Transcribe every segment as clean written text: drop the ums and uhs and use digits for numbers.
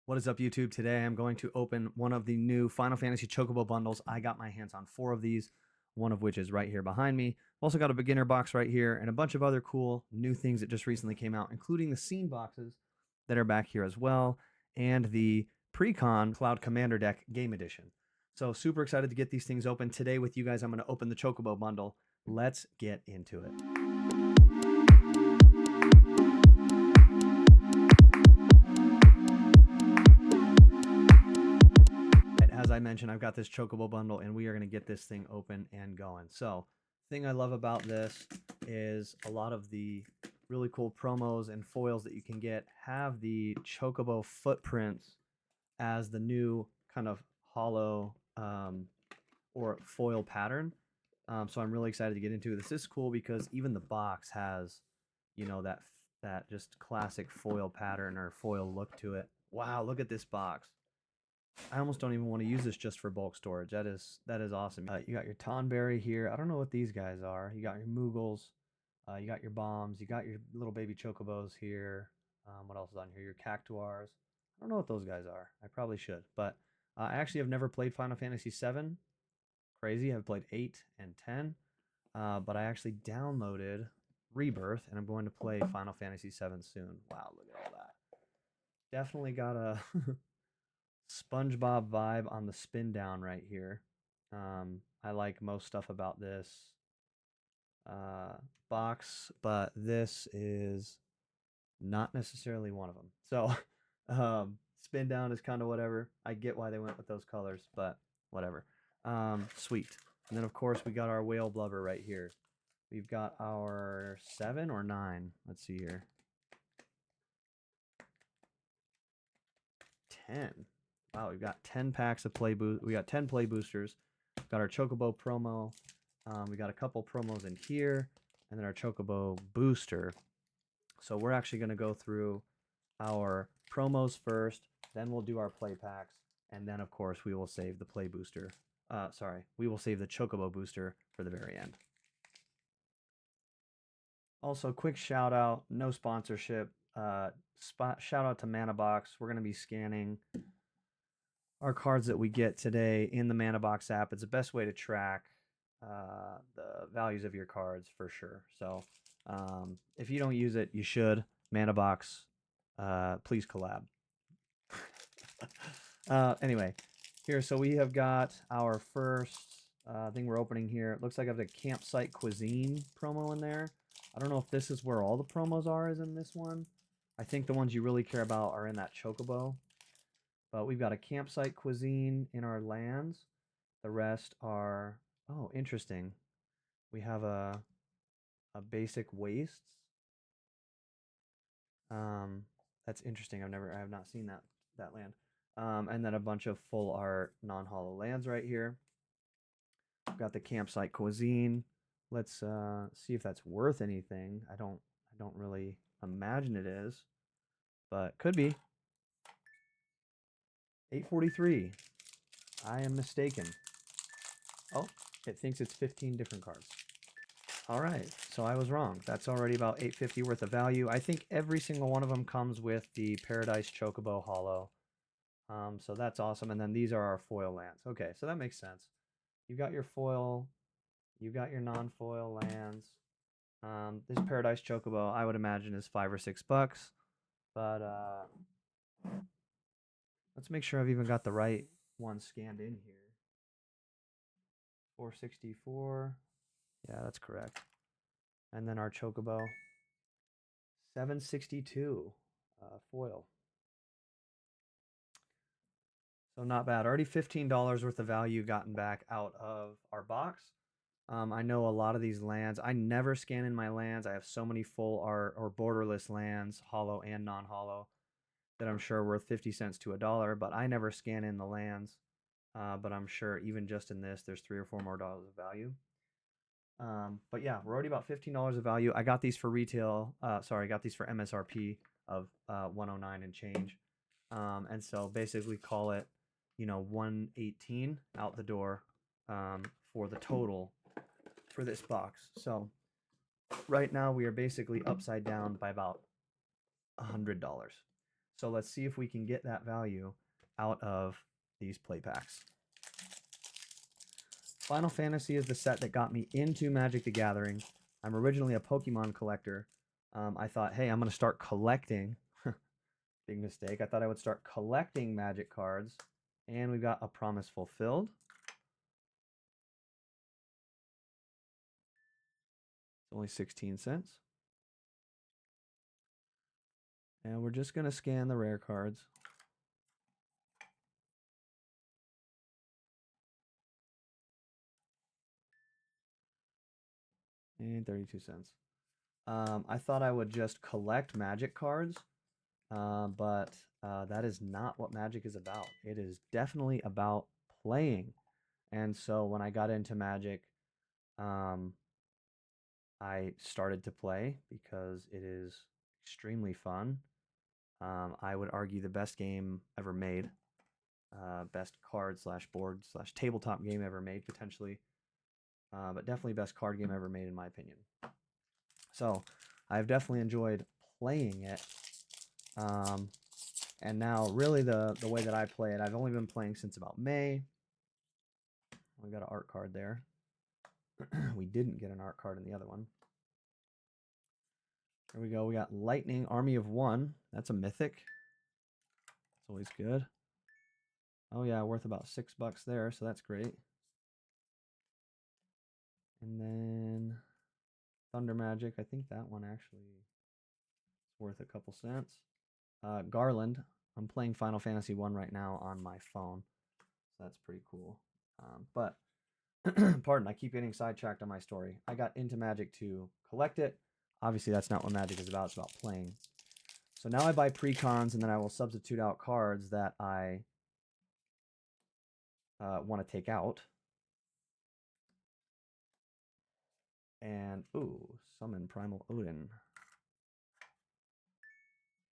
What is up, YouTube? Today I'm going to open one of the new Final Fantasy Chocobo bundles. I got my hands on 4 of these, one of which is right here behind me. Also got a beginner box right here and a bunch of other cool new things that just recently came out, including the scene boxes that are back here as well, and the Precon Cloud Commander Deck Game Edition. So super excited to get these things open. Today with you guys, I'm going to open the Chocobo bundle. Let's get into it. As I mentioned, I've got this Chocobo bundle and we are going to get this thing open and going. So, thing I love about this is a lot of the really cool promos and foils that you can get have the Chocobo footprints as the new kind of hollow or foil pattern. So I'm really excited to get into it. This is cool because even the box has, that just classic foil pattern or foil look to it. Wow, look at this box. I almost don't even want to use this just for bulk storage. That is awesome. You got your Tonberry here. I don't know what these guys are. You got your Moogles. You got your Bombs. You got your little baby Chocobos here. What else is on here? Your Cactuars. I don't know what those guys are. I probably should. But I actually have never played Final Fantasy VII. Crazy. I've played 8 and 10. But I actually downloaded Rebirth, and I'm going to play Final Fantasy VII soon. Wow, look at all that. Definitely got a SpongeBob vibe on the spin down right here. I like most stuff about this uh, box, but this is not necessarily one of them. So, spin down is kind of whatever. I get why they went with those colors, but whatever. Sweet. And then, of course, we got our whale blubber right here. We've got our 7 or 9. Let's see here. 10. Wow, we've got 10 packs of play boost. We got 10 play boosters. We've got our Chocobo promo. We got a couple promos in here, and then our Chocobo booster. So we're actually going to go through our promos first, then we'll do our play packs, and then of course we will save the play booster. We will save the Chocobo booster for the very end. Also, quick shout out, no sponsorship. Shout out to Mana Box. We're going to be scanning our cards that we get today in the Mana Box app. It's the best way to track the values of your cards for sure. So if you don't use it, you should. Mana Box, please collab. Anyway, here, so we have got our first thing we're opening here. It looks like I have the Campsite Cuisine promo in there. I don't know if this is where all the promos are is in this one. I think the ones you really care about are in that Chocobo. But we've got a Campsite Cuisine in our lands. The rest are, oh, interesting. We have a basic wastes. That's interesting. I have not seen that land. And then a bunch of full art non-hollow lands right here. We've got the Campsite Cuisine. Let's see if that's worth anything. I don't really imagine it is, but could be. 843. I am mistaken. Oh, it thinks it's 15 different cards. All right, so I was wrong. That's already about 850 worth of value. I think every single one of them comes with the Paradise Chocobo Hollow. So that's awesome. And then these are our foil lands. Okay, so that makes sense. You've got your foil, you've got your non-foil lands. This Paradise Chocobo, I would imagine, is $5 or $6. But let's make sure I've even got the right one scanned in here. 464. Yeah, that's correct. And then our Chocobo, 762 foil. So not bad. Already $15 worth of value gotten back out of our box. I know a lot of these lands. I never scan in my lands. I have so many full art or borderless lands, hollow and non-hollow, that I'm sure worth 50 cents to $1, but I never scan in the lands. But I'm sure even just in this, there's $3 or $4 more of value. But yeah, we're already about $15 of value. I got these for retail. I got these for MSRP of 109 and change. And so basically call it, 118 out the door for the total for this box. So right now we are basically upside down by about $100. So let's see if we can get that value out of these play packs. Final Fantasy is the set that got me into Magic the Gathering. I'm originally a Pokemon collector. I thought, hey, I'm going to start collecting. Big mistake. I thought I would start collecting Magic cards. And we got a promise fulfilled. It's only 16 cents. And we're just going to scan the rare cards. And 32 cents. I thought I would just collect Magic cards, but that is not what Magic is about. It is definitely about playing. And so when I got into Magic, I started to play because it is extremely fun. I would argue the best game ever made, best card slash board slash tabletop game ever made, potentially, but definitely best card game ever made in my opinion. So I've definitely enjoyed playing it. And now really the way that I play it, I've only been playing since about May. We got an art card there. We didn't get an art card in the other one. There we go. We got Lightning Army of One. That's a mythic. It's always good. Oh yeah, worth about $6 there, so that's great. And then Thunder Magic. I think that one actually is worth a couple cents. Garland. I'm playing Final Fantasy 1 right now on my phone, so that's pretty cool. But pardon, I keep getting sidetracked on my story. I got into Magic to collect it. Obviously, that's not what Magic is about. It's about playing. So now I buy precons, and then I will substitute out cards that I want to take out. And, ooh, summon Primal Odin.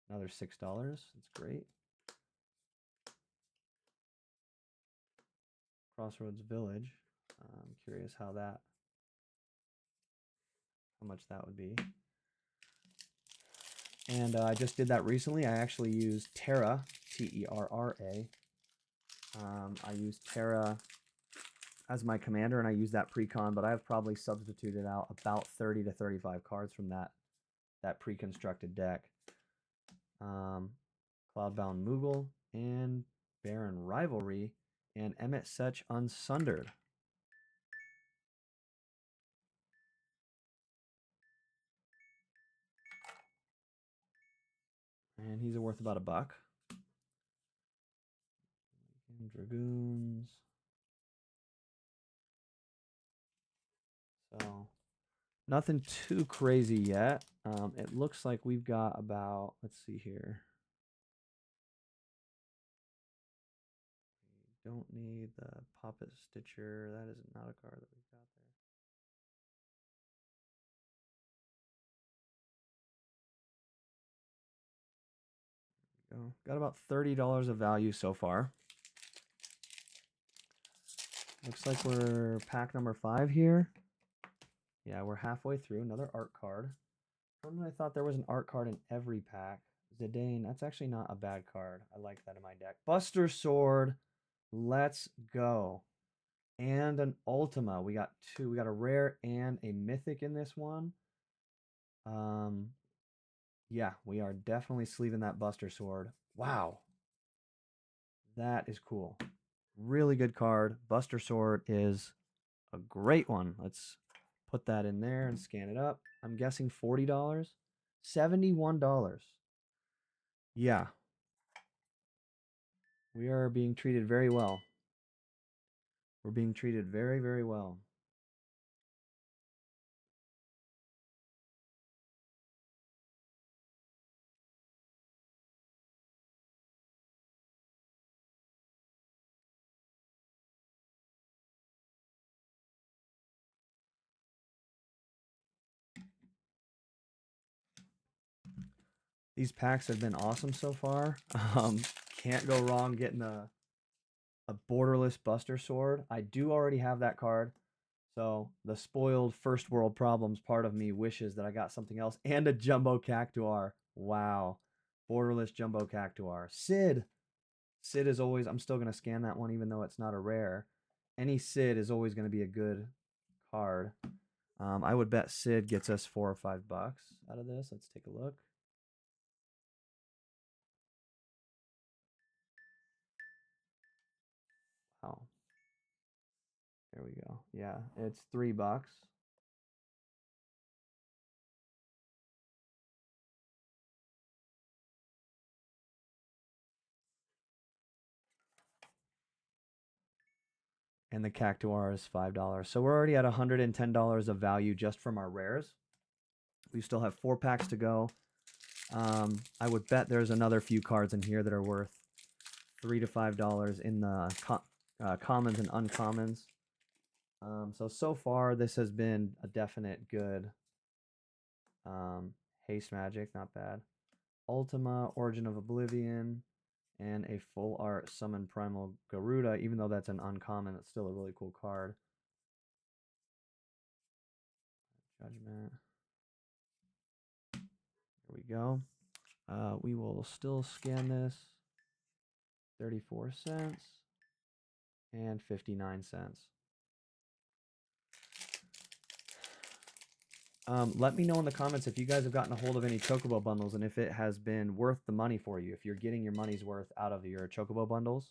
Another $6. That's great. Crossroads Village. I'm curious how much that would be. And I just did that recently. I actually used Terra, Terra. I used Terra as my commander, and I used that precon, but I've probably substituted out about 30 to 35 cards from that pre-constructed deck. Cloudbound Moogle and Baron Rivalry and Emmett Setch Unsundered. And he's worth about $1. Dragoons. So nothing too crazy yet. It looks like we've got about, let's see here. We don't need the Poppet Stitcher. That is not a card that we've got there. There we go. Got about $30 of value so far. Looks like we're pack number 5 here. Yeah, we're halfway through. Another art card. I thought there was an art card in every pack. Zidane, that's actually not a bad card. I like that in my deck. Buster Sword. Let's go. And an Ultima. We got 2. We got a rare and a mythic in this one. Yeah, we are definitely sleeving that Buster Sword. Wow. That is cool. Really good card. Buster Sword is a great one. Let's put that in there and scan it up. I'm guessing $40. $71. Yeah. We are being treated very well. We're being treated very, very well. These packs have been awesome so far. Can't go wrong getting a borderless Buster Sword. I do already have that card. So the spoiled first world problems part of me wishes that I got something else and a Jumbo Cactuar. Wow. Borderless Jumbo Cactuar. Sid. Sid is always, I'm still going to scan that one even though it's not a rare. Any Sid is always going to be a good card. I would bet Sid gets us $4 or $5 out of this. Let's take a look. Wow. There we go. Yeah, it's $3. And the Cactuar is $5. So we're already at $110 of value just from our rares. We still have 4 packs to go. I would bet there's another few cards in here that are worth $3 to $5 in the commons and uncommons. So far, this has been a definite good. Haste Magic, not bad. Ultima, Origin of Oblivion, and a full art Summon Primal Garuda. Even though that's an uncommon, it's still a really cool card. Judgment. Here we go. We will still scan this. 34 cents and 59 cents. Let me know in the comments if you guys have gotten a hold of any Chocobo bundles and if it has been worth the money for you, if you're getting your money's worth out of your Chocobo bundles.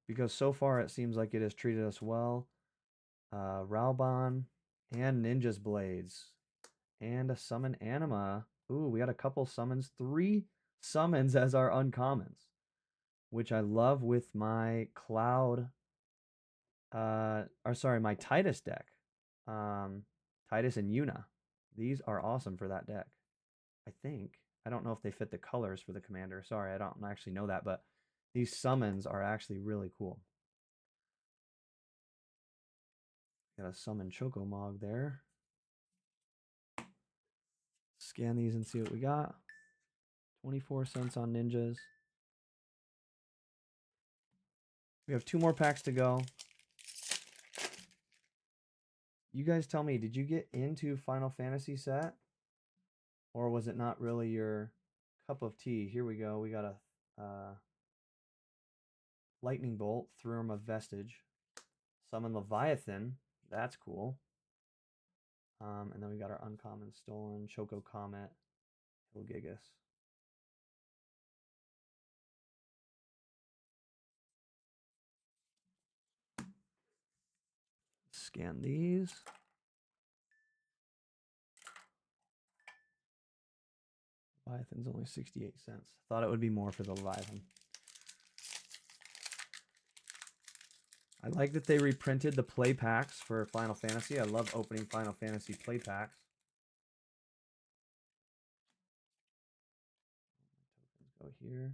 Because so far it seems like it has treated us well. Raubon and Ninja's Blades and a Summon Anima. Ooh, we got a couple summons, 3 summons as our uncommons, which I love with my Cloud, my Titus deck. Titus and Yuna. These are awesome for that deck. I think. I don't know if they fit the colors for the commander. Sorry, I don't actually know that, but these summons are actually really cool. Got a summon Chocomog there. Scan these and see what we got. 24 cents on ninjas. We have 2 more packs to go. You guys tell me, did you get into Final Fantasy set? Or was it not really your cup of tea? Here we go. We got a Lightning Bolt, Throne of Vestige. Summon Leviathan. That's cool. And then we got our uncommon stolen Choco Comet, Hilgigus. Scan these. Leviathan's only 68 cents. Thought it would be more for the Leviathan. I like that they reprinted the play packs for Final Fantasy. I love opening Final Fantasy play packs. Go here.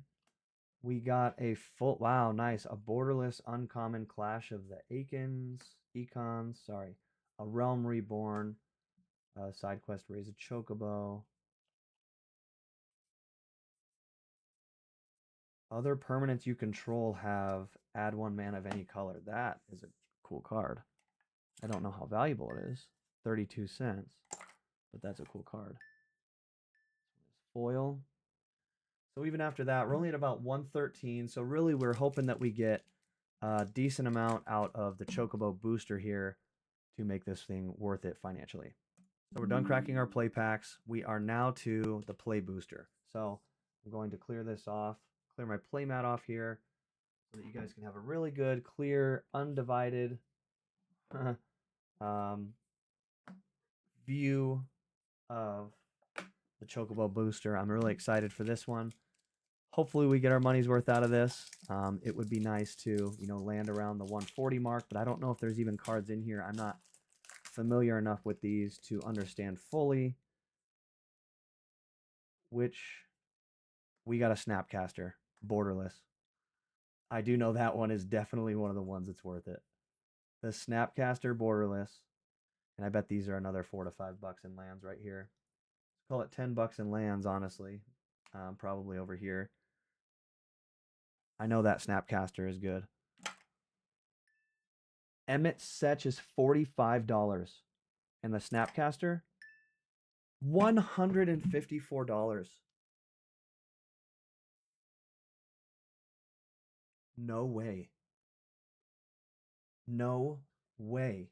We got a full, wow, nice. A borderless uncommon Clash of the Econs, sorry. A Realm Reborn, side quest Raise a Chocobo. Other permanents you control have add 1 mana of any color. That is a cool card. I don't know how valuable it is. 32 cents, but that's a cool card. Foil. So even after that, we're only at about 113. So really, we're hoping that we get a decent amount out of the Chocobo booster here to make this thing worth it financially. So we're done cracking our play packs. We are now to the play booster. So I'm going to clear this off, clear my play mat off here so that you guys can have a really good, clear, undivided view of the Chocobo booster. I'm really excited for this one. Hopefully we get our money's worth out of this. It would be nice to, land around the 140 mark, but I don't know if there's even cards in here. I'm not familiar enough with these to understand fully which. We got a Snapcaster, borderless. I do know that one is definitely one of the ones that's worth it. The Snapcaster borderless, and I bet these are another $4 to $5 in lands right here. Let's call it $10 in lands, honestly. Probably over here. I know that Snapcaster is good. Emmett Setch is $45. And the Snapcaster, $154. No way. No way.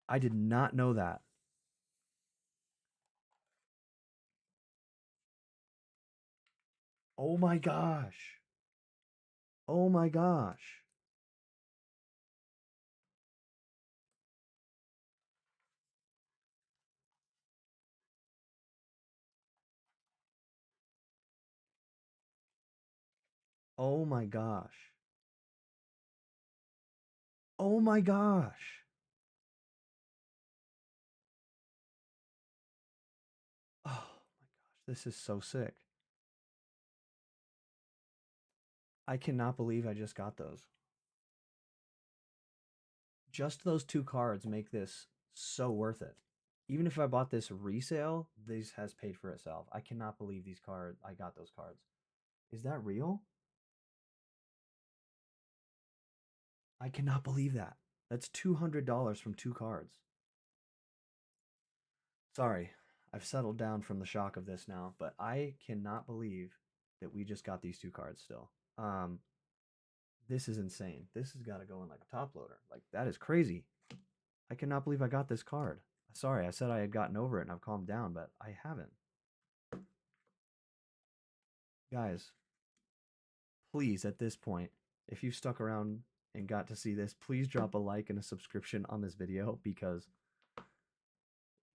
I did not know that. Oh my gosh. Oh my gosh. Oh my gosh. Oh my gosh. Oh my gosh. This is so sick. I cannot believe I just got those. Just those two cards make this so worth it. Even if I bought this resale, this has paid for itself. I cannot believe these cards. I got those cards. Is that real? I cannot believe that. That's $200 from two cards. Sorry, I've settled down from the shock of this now, but I cannot believe that we just got these two cards still. This is insane. This has got to go in like a top loader. Like that is crazy. I cannot believe I got this card. Sorry, I said I had gotten over it and I've calmed down, but I haven't. Guys, please at this point, if you stuck around and got to see this, please drop a like and a subscription on this video because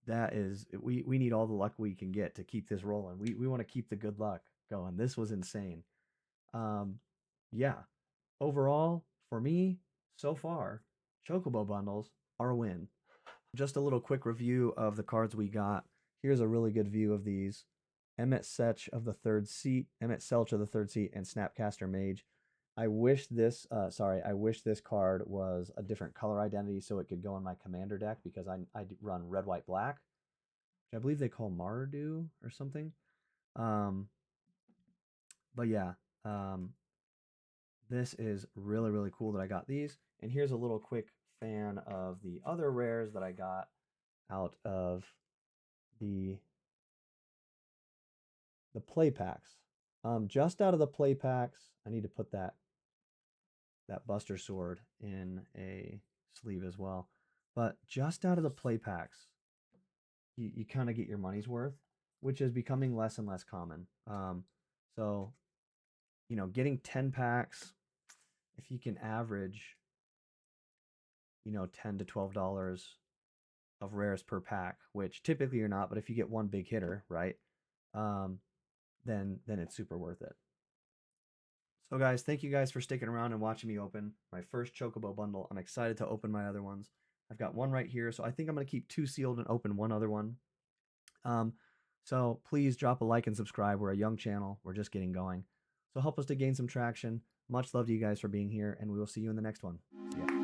that is we need all the luck we can get to keep this rolling. We want to keep the good luck going. This was insane. Um yeah. Overall, for me, so far, Chocobo bundles are a win. Just a little quick review of the cards we got. Here's a really good view of these. Emmett Setch of the third seat, Emmett Selch of the third seat, and Snapcaster Mage. I wish this card was a different color identity so it could go in my commander deck because I run red, white, black, which I believe they call Mardu or something. Um, but yeah, um, this is really, really cool that I got these. And here's a little quick fan of the other rares that I got out of the play packs. Just out of the play packs, I need to put that Buster Sword in a sleeve as well. But just out of the play packs, you kind of get your money's worth, which is becoming less and less common. So, getting 10 packs, if you can average, $10 to $12 of rares per pack, which typically you're not, but if you get one big hitter, right, um, then it's super worth it. So guys, thank you guys for sticking around and watching me open my first Chocobo bundle. I'm excited to open my other ones. I've got one right here, so I think I'm going to keep two sealed and open one other one. Um, so please drop a like and subscribe. We're a young channel. We're just getting going. So help us to gain some traction. Much love to you guys for being here, and we will see you in the next one. See ya.